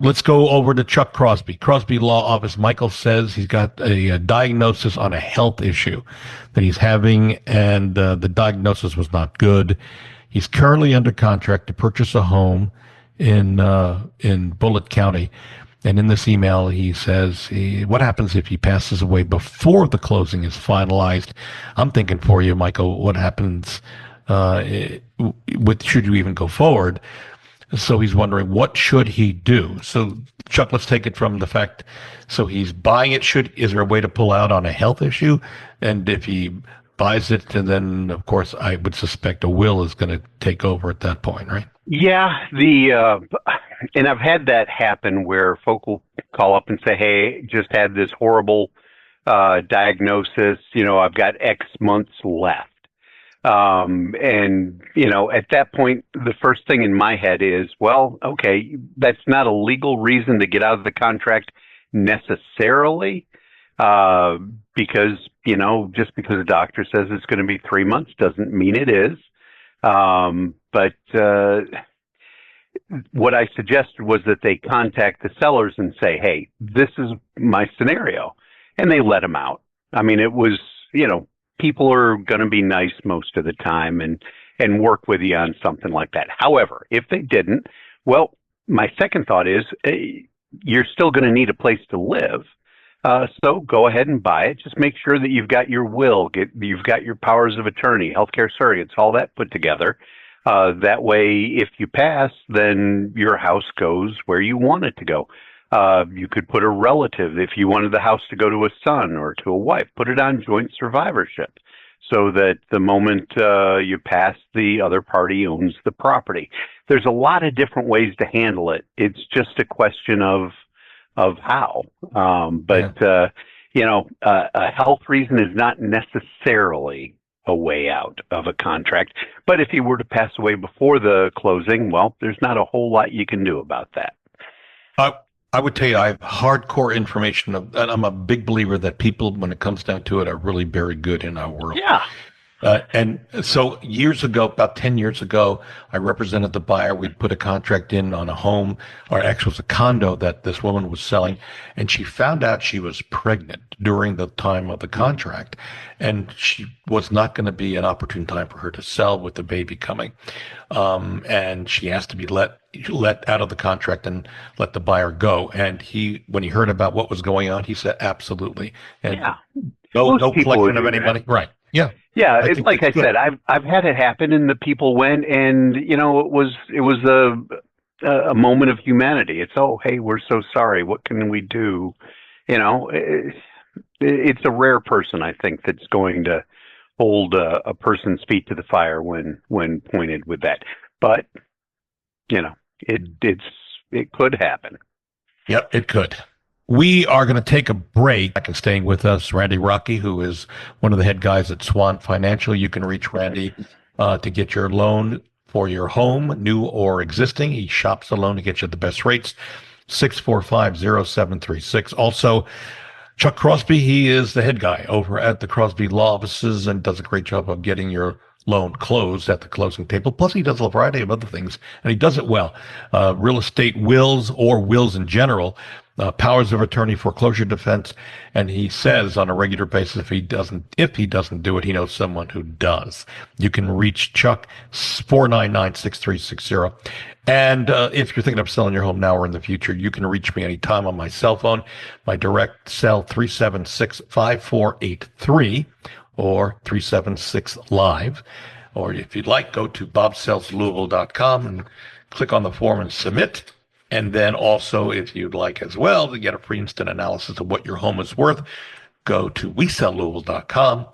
let's go over to Chuck Crosby. Crosby Law Office. Michael says he's got a diagnosis on a health issue that he's having, and the diagnosis was not good. He's currently under contract to purchase a home in Bullitt County. And in this email, he says, what happens if he passes away before the closing is finalized? I'm thinking for you, Michael, what happens should you even go forward? So he's wondering, what should he do? So, Chuck, let's take it from the fact, so he's buying it. Is there a way to pull out on a health issue? And if he buys it, and then, of course, I would suspect a will is going to take over at that point, right? Yeah, and I've had that happen where folk will call up and say, hey, just had this horrible diagnosis, I've got X months left. And, at that point, the first thing in my head is, well, okay, that's not a legal reason to get out of the contract necessarily, because, just because a doctor says it's going to be 3 months doesn't mean it is. But what I suggested was that they contact the sellers and say, hey, this is my scenario. And they let them out. I mean, it was, people are going to be nice most of the time and work with you on something like that. However, if they didn't, well, my second thought is you're still going to need a place to live. So go ahead and buy it. Just make sure that you've got your will, you've got your powers of attorney, healthcare surrogates, all that put together. That way, if you pass, then your house goes where you want it to go. You could put a relative, if you wanted the house to go to a son or to a wife, put it on joint survivorship so that the moment you pass, the other party owns the property. There's a lot of different ways to handle it. It's just a question of how. A health reason is not necessarily a way out of a contract. But if he were to pass away before the closing, well, there's not a whole lot you can do about that. I would tell you, I have hardcore information, and I'm a big believer that people, when it comes down to it, are really very good in our world. Yeah. And so years ago, about 10 years ago, I represented the buyer. We put a contract in on a home, or actually it was a condo that this woman was selling, and she found out she was pregnant during the time of the contract, and she was not going to be an opportune time for her to sell with the baby coming. And she asked to be let out of the contract and let the buyer go. And when he heard about what was going on, he said, absolutely. And yeah. no collection of any money. Right. Yeah. Yeah, it's like I said, I've had it happen, and the people went, and it was a moment of humanity. It's, oh, hey, we're so sorry. What can we do? It's a rare person, I think, that's going to hold a person's feet to the fire when pointed with that. But it could happen. Yep, it could. We are going to take a break. And staying with us, Randy Rocky, who is one of the head guys at Swan Financial. You can reach Randy to get your loan for your home, new or existing. He shops the loan to get you the best rates. 645-0736. Also, Chuck Crosby, he is the head guy over at the Crosby Law Offices and does a great job of getting your loan closed at the closing table. Plus, he does a variety of other things, and he does it well. Real estate wills or wills in general, powers of attorney, foreclosure defense, and he says on a regular basis if he doesn't do it, he knows someone who does. You can reach Chuck 499-6360. And if you're thinking of selling your home now or in the future, you can reach me anytime on my cell phone. My direct cell 376-5483 or 376-LIVE. Or if you'd like, go to bobsellslouisville.com and click on the form and submit. And then also, if you'd like as well to get a free instant analysis of what your home is worth, go to WeSellLouisville.com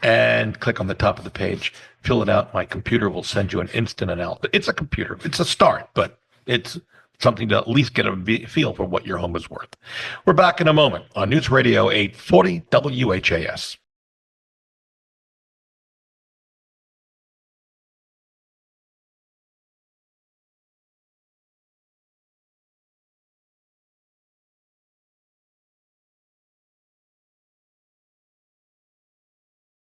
and click on the top of the page, fill it out. My computer will send you an instant analysis. It's a computer. It's a start, but it's something to at least get a feel for what your home is worth. We're back in a moment on News Radio 840 WHAS.